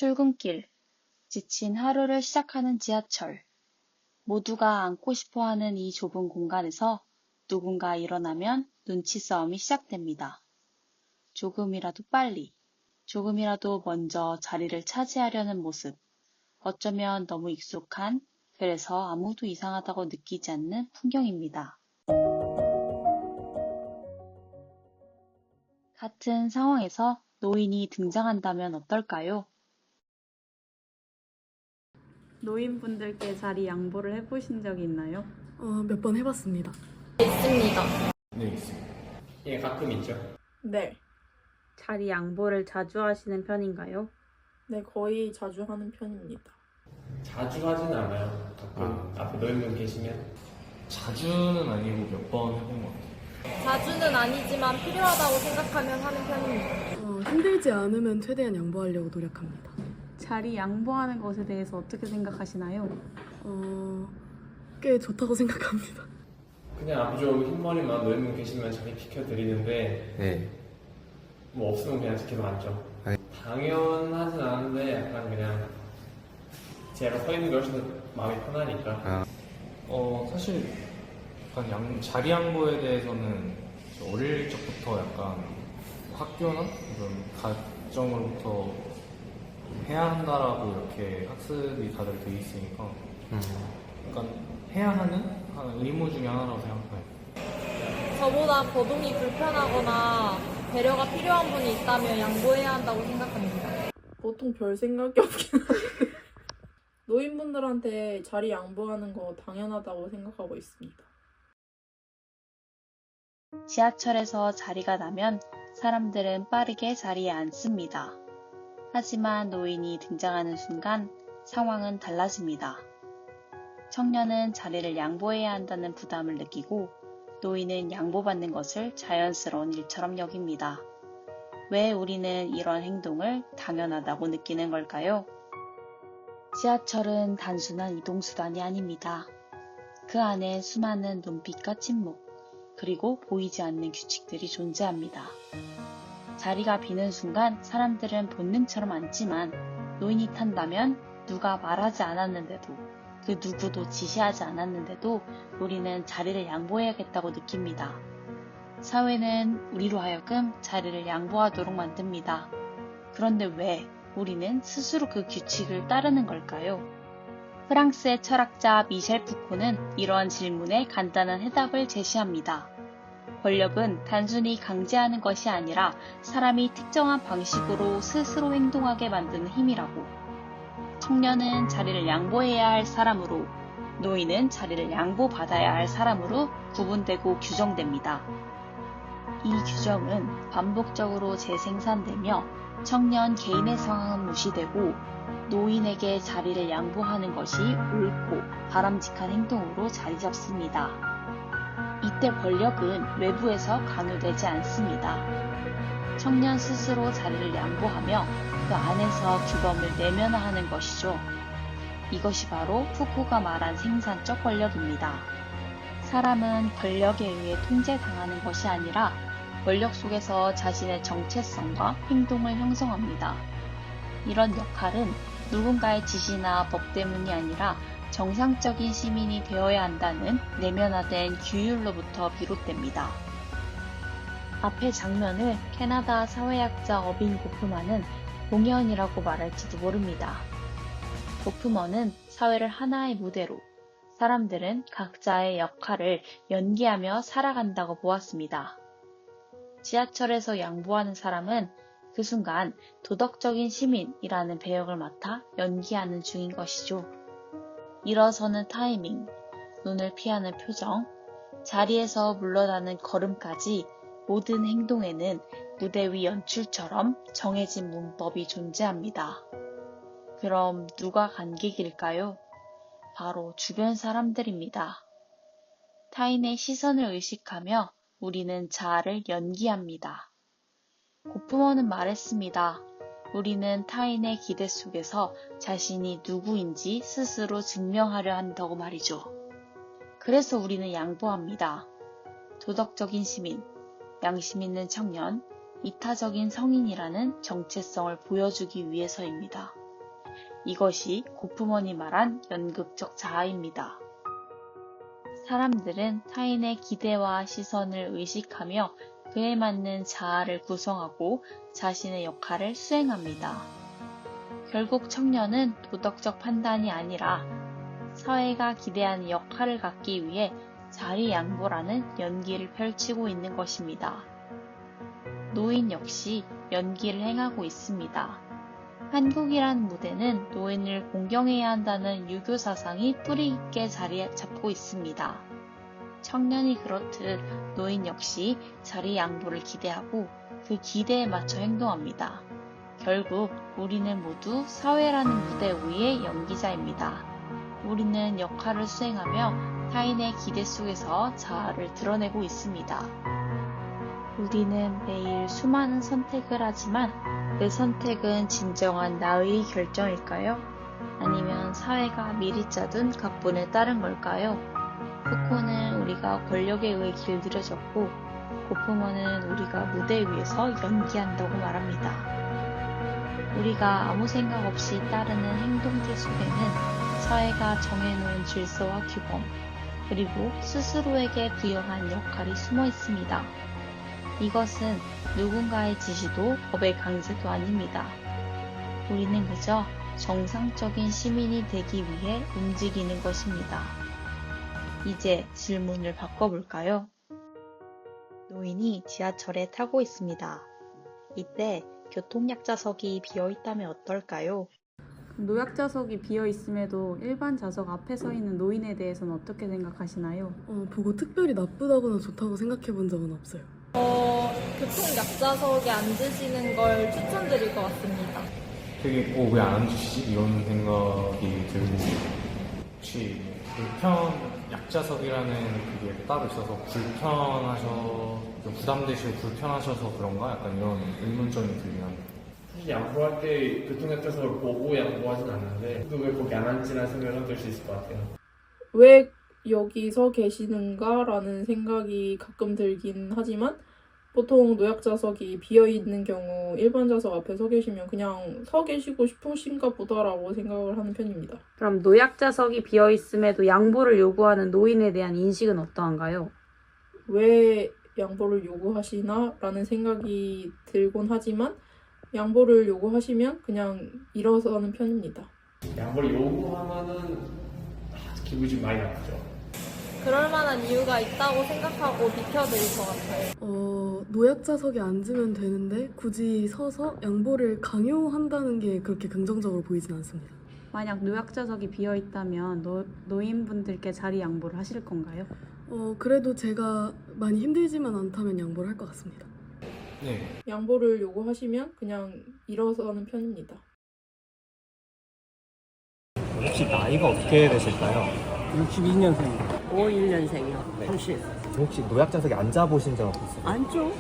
출근길, 지친 하루를 시작하는 지하철. 모두가 앉고 싶어하는 이 좁은 공간에서 누군가 일어나면 눈치 싸움이 시작됩니다. 조금이라도 빨리, 조금이라도 먼저 자리를 차지하려는 모습. 어쩌면 너무 익숙한, 그래서 아무도 이상하다고 느끼지 않는 풍경입니다. 같은 상황에서 노인이 등장한다면 어떨까요? 노인분들께 자리 양보를 해보신 적이 있나요? 몇 번 해봤습니다. 있습니다. 네, 있습니다. 예, 가끔 있죠. 네. 자리 양보를 자주 하시는 편인가요? 네, 거의 자주 하는 편입니다. 자주 하진 않아요. 가끔 앞에 노인분 계시면. 자주는 아니고 몇 번 해본 것 같아요. 자주는 아니지만 필요하다고 생각하면 하는 편입니다. 힘들지 않으면 최대한 양보하려고 노력합니다. 자리 양보하는 것에 대해서 어떻게 생각하시나요? 꽤 좋다고 생각합니다. 그냥 앞에 좀 흰머리만 노인분 계시면 자리 비켜드리는데 네. 뭐 없으면 그냥 계속 앉죠. 아니. 당연하진 않은데 약간 그냥 제가 서 있는 게 훨씬 더 마음이 편하니까. 사실 약간 자리 양보에 대해서는 어릴 적부터 약간 학교나 이런 가정으로부터 해야 한다라고 이렇게 학습이 다들 돼 있으니까 약간 해야 하는 의무 중에 하나라고 생각해요. 저보다 거동이 불편하거나 배려가 필요한 분이 있다면 양보해야 한다고 생각합니다. 보통 별 생각이 없긴 한데 노인분들한테 자리 양보하는 거 당연하다고 생각하고 있습니다. 지하철에서 자리가 나면 사람들은 빠르게 자리에 앉습니다. 하지만 노인이 등장하는 순간 상황은 달라집니다. 청년은 자리를 양보해야 한다는 부담을 느끼고 노인은 양보받는 것을 자연스러운 일처럼 여깁니다. 왜 우리는 이런 행동을 당연하다고 느끼는 걸까요? 지하철은 단순한 이동수단이 아닙니다. 그 안에 수많은 눈빛과 침묵, 그리고 보이지 않는 규칙들이 존재합니다. 자리가 비는 순간 사람들은 본능처럼 앉지만 노인이 탄다면 누가 말하지 않았는데도 그 누구도 지시하지 않았는데도 우리는 자리를 양보해야겠다고 느낍니다. 사회는 우리로 하여금 자리를 양보하도록 만듭니다. 그런데 왜 우리는 스스로 그 규칙을 따르는 걸까요? 프랑스의 철학자 미셸 푸코는 이러한 질문에 간단한 해답을 제시합니다. 권력은 단순히 강제하는 것이 아니라 사람이 특정한 방식으로 스스로 행동하게 만드는 힘이라고. 청년은 자리를 양보해야 할 사람으로, 노인은 자리를 양보받아야 할 사람으로 구분되고 규정됩니다. 이 규정은 반복적으로 재생산되며 청년 개인의 상황은 무시되고 노인에게 자리를 양보하는 것이 옳고 바람직한 행동으로 자리 잡습니다. 이때 권력은 외부에서 강요되지 않습니다. 청년 스스로 자리를 양보하며 그 안에서 규범을 내면화하는 것이죠. 이것이 바로 푸코가 말한 생산적 권력입니다. 사람은 권력에 의해 통제당하는 것이 아니라 권력 속에서 자신의 정체성과 행동을 형성합니다. 이런 역할은 누군가의 지시나 법 때문이 아니라 정상적인 시민이 되어야 한다는 내면화된 규율로부터 비롯됩니다. 앞의 장면을 캐나다 사회학자 어빈 고프먼은 공연이라고 말할지도 모릅니다. 고프먼은 사회를 하나의 무대로 사람들은 각자의 역할을 연기하며 살아간다고 보았습니다. 지하철에서 양보하는 사람은 그 순간 도덕적인 시민이라는 배역을 맡아 연기하는 중인 것이죠. 일어서는 타이밍, 눈을 피하는 표정, 자리에서 물러나는 걸음까지 모든 행동에는 무대 위 연출처럼 정해진 문법이 존재합니다. 그럼 누가 관객일까요? 바로 주변 사람들입니다. 타인의 시선을 의식하며 우리는 자아를 연기합니다. 고프먼은 말했습니다. 우리는 타인의 기대 속에서 자신이 누구인지 스스로 증명하려 한다고 말이죠. 그래서 우리는 양보합니다. 도덕적인 시민, 양심 있는 청년, 이타적인 성인이라는 정체성을 보여주기 위해서입니다. 이것이 고프먼이 말한 연극적 자아입니다. 사람들은 타인의 기대와 시선을 의식하며 그에 맞는 자아를 구성하고 자신의 역할을 수행합니다. 결국 청년은 도덕적 판단이 아니라 사회가 기대하는 역할을 갖기 위해 자리 양보라는 연기를 펼치고 있는 것입니다. 노인 역시 연기를 행하고 있습니다. 한국이란 무대는 노인을 공경해야 한다는 유교 사상이 뿌리 깊게 자리 잡고 있습니다. 청년이 그렇듯 노인 역시 자리 양보를 기대하고 그 기대에 맞춰 행동합니다. 결국 우리는 모두 사회라는 무대 위의 연기자입니다. 우리는 역할을 수행하며 타인의 기대 속에서 자아를 드러내고 있습니다. 우리는 매일 수많은 선택을 하지만 그 선택은 진정한 나의 결정일까요? 아니면 사회가 미리 짜둔 각본에 따른 걸까요? 푸코는 우리가 권력에 의해 길들여졌고 고프먼은 우리가 무대 위에서 연기한다고 말합니다. 우리가 아무 생각 없이 따르는 행동들 속에는 사회가 정해놓은 질서와 규범, 그리고 스스로에게 부여한 역할이 숨어 있습니다. 이것은 누군가의 지시도 법의 강제도 아닙니다. 우리는 그저 정상적인 시민이 되기 위해 움직이는 것입니다. 이제 질문을 바꿔볼까요? 노인이 지하철에 타고 있습니다. 이때 교통약자석이 비어있다면 어떨까요? 노약자석이 비어 있음에도 일반 좌석 앞에 서 있는 노인에 대해서는 어떻게 생각하시나요? 보고 특별히 나쁘다거나 좋다고 생각해 본 적은 없어요. 교통약자석에 앉으시는 걸 추천드릴 것 같습니다. 되게 왜 안 앉으시지? 이런 생각이 들고 혹시 약자석이라는 그게 따로 있어서 좀 부담되시고 불편하셔서 그런가? 약간 이런 의문점이 들긴 합니다. 사실 양보할 때 교통약자석을 보고 양보하진 않는데 또 왜 거기 안 앉지나 생각은 들 수 있을 것 같아요. 왜 여기 서 계시는가? 라는 생각이 가끔 들긴 하지만 보통 노약자석이 비어있는 경우 일반 좌석 앞에 서 계시면 그냥 서 계시고 싶으신가 보다라고 생각을 하는 편입니다. 그럼 노약자석이 비어 있음에도 양보를 요구하는 노인에 대한 인식은 어떠한가요? 왜 양보를 요구하시나? 라는 생각이 들곤 하지만 양보를 요구하시면 그냥 일어서는 편입니다. 양보를 요구하면은 기분이 좀 많이 나쁘죠. 그럴 만한 이유가 있다고 생각하고 비켜드릴 것 같아요. 노약자석에 앉으면 되는데 굳이 서서 양보를 강요한다는 게 그렇게 긍정적으로 보이진 않습니다. 만약 노약자석이 비어 있다면 노인분들께 자리 양보를 하실 건가요? 그래도 제가 많이 힘들지만 않다면 양보를 할 것 같습니다. 네. 양보를 요구하시면 그냥 일어서는 편입니다. 혹시 나이가 어떻게 되실까요? 62년생, 51년생이요. 30. 혹시 노약자석에 앉아보신 적 있어요? 앉죠?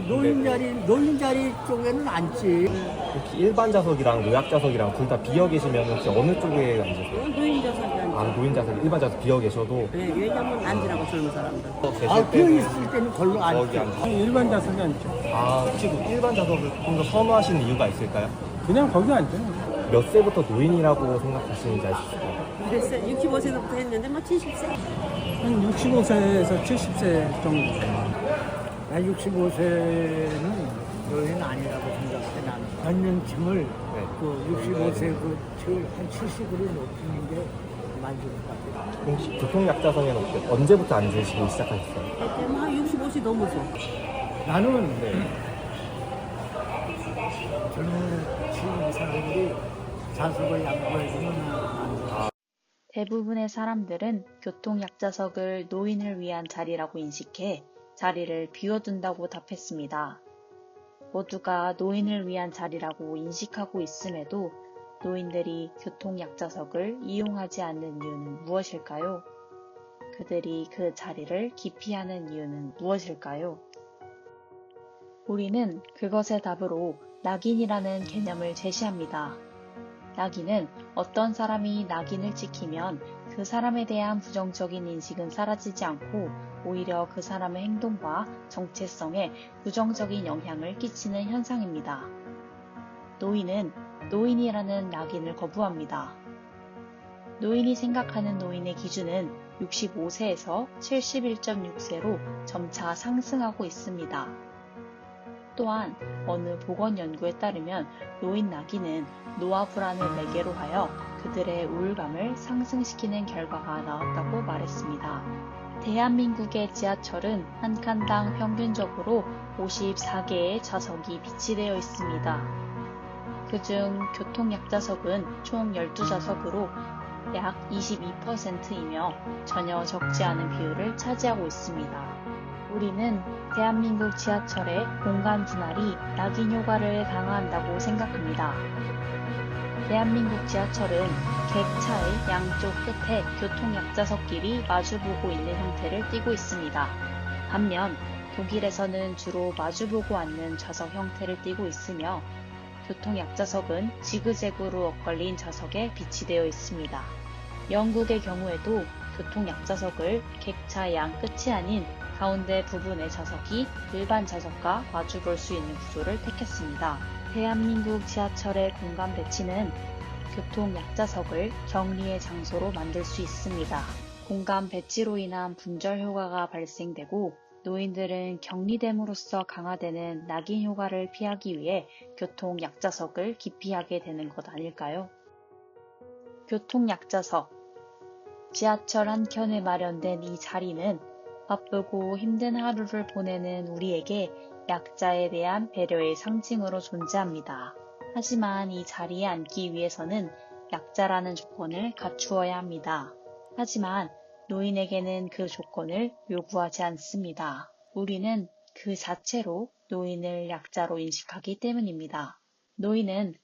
노인 자리 쪽에는 앉지. 혹시 일반 좌석이랑 노약자석이랑 둘 다 비어 계시면 혹시 어느 쪽에 앉으세요? 노인 좌석에 앉죠. 노인 좌석, 일반 좌석 비어 계셔도 네, 왜냐면 앉으라고 젊은 사람들. 계실 비어 때는 있을 때는 걸로 거기 앉죠. 앉으세요? 일반 좌석에 앉죠. 혹시 그 일반 좌석을 좀 더 선호하시는 이유가 있을까요? 그냥 거기 앉죠. 몇 세부터 노인이라고 생각하시는지 알 수 있을까요? 글쎄, 65세부터 했는데 뭐 70세. 한 65세에서 70세 정도. 나 65세는 노인 아니라고 생각해. 나는 연령층을 그 65세 한 70으로 높이는 게 만족을 받아요. 혹시 교통약자석에는 언제부터 앉으시기 시작하셨어요? 한 65세 넘어서. 나는 젊은 사람들이 좌석을 양보해주면 대부분의 사람들은 교통약자석을 노인을 위한 자리라고 인식해 자리를 비워둔다고 답했습니다. 모두가 노인을 위한 자리라고 인식하고 있음에도 노인들이 교통약자석을 이용하지 않는 이유는 무엇일까요? 그들이 그 자리를 기피하는 이유는 무엇일까요? 우리는 그것의 답으로 낙인이라는 개념을 제시합니다. 낙인은 어떤 사람이 낙인을 찍히면 그 사람에 대한 부정적인 인식은 사라지지 않고 오히려 그 사람의 행동과 정체성에 부정적인 영향을 끼치는 현상입니다. 노인은 노인이라는 낙인을 거부합니다. 노인이 생각하는 노인의 기준은 65세에서 71.6세로 점차 상승하고 있습니다. 또한 어느 보건 연구에 따르면 노인 낙인은 노화 불안을 매개로 하여 그들의 우울감을 상승시키는 결과가 나왔다고 말했습니다. 대한민국의 지하철은 한 칸당 평균적으로 54개의 좌석이 비치되어 있습니다. 그중 교통약자석은 총 12좌석으로 약 22%이며 전혀 적지 않은 비율을 차지하고 있습니다. 우리는 대한민국 지하철의 공간 분할이 낙인 효과를 강화한다고 생각합니다. 대한민국 지하철은 객차의 양쪽 끝에 교통약자석끼리 마주보고 있는 형태를 띠고 있습니다. 반면 독일에서는 주로 마주보고 앉는 좌석 형태를 띠고 있으며 교통약자석은 지그재그로 엇걸린 좌석에 비치되어 있습니다. 영국의 경우에도 교통약자석을 객차 양 끝이 아닌 가운데 부분의 좌석이 일반 좌석과 마주볼 수 있는 구조를 택했습니다. 대한민국 지하철의 공간 배치는 교통약자석을 격리의 장소로 만들 수 있습니다. 공간 배치로 인한 분절 효과가 발생되고 노인들은 격리됨으로써 강화되는 낙인 효과를 피하기 위해 교통약자석을 기피하게 되는 것 아닐까요? 교통약자석. 지하철 한켠에 마련된 이 자리는 바쁘고 힘든 하루를 보내는 우리에게 약자에 대한 배려의 상징으로 존재합니다. 하지만 이 자리에 앉기 위해서는 약자라는 조건을 갖추어야 합니다. 하지만 노인에게는 그 조건을 요구하지 않습니다. 우리는 그 자체로 노인을 약자로 인식하기 때문입니다. 노인은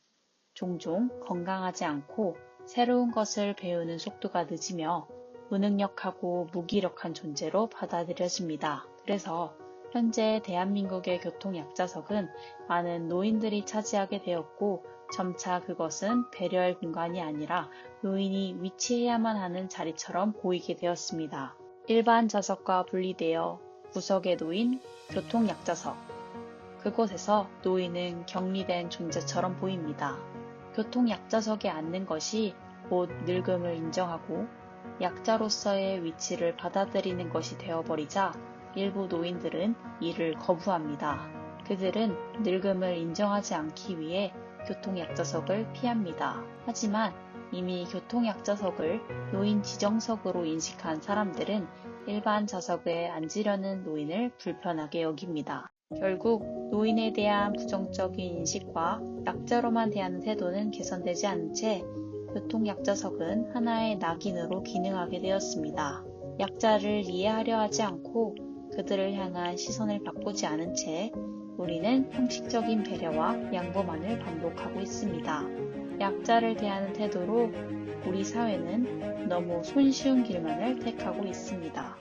종종 건강하지 않고 새로운 것을 배우는 속도가 늦으며 무능력하고 무기력한 존재로 받아들여집니다. 그래서 현재 대한민국의 교통약자석은 많은 노인들이 차지하게 되었고 점차 그것은 배려의 공간이 아니라 노인이 위치해야만 하는 자리처럼 보이게 되었습니다. 일반 좌석과 분리되어 구석에 놓인 교통약자석. 그곳에서 노인은 격리된 존재처럼 보입니다. 교통약자석에 앉는 것이 곧 늙음을 인정하고 약자로서의 위치를 받아들이는 것이 되어버리자 일부 노인들은 이를 거부합니다. 그들은 늙음을 인정하지 않기 위해 교통약자석을 피합니다. 하지만 이미 교통약자석을 노인 지정석으로 인식한 사람들은 일반 좌석에 앉으려는 노인을 불편하게 여깁니다. 결국 노인에 대한 부정적인 인식과 약자로만 대하는 태도는 개선되지 않은 채 교통약자석은 하나의 낙인으로 기능하게 되었습니다. 약자를 이해하려 하지 않고 그들을 향한 시선을 바꾸지 않은 채 우리는 형식적인 배려와 양보만을 반복하고 있습니다. 약자를 대하는 태도로 우리 사회는 너무 손쉬운 길만을 택하고 있습니다.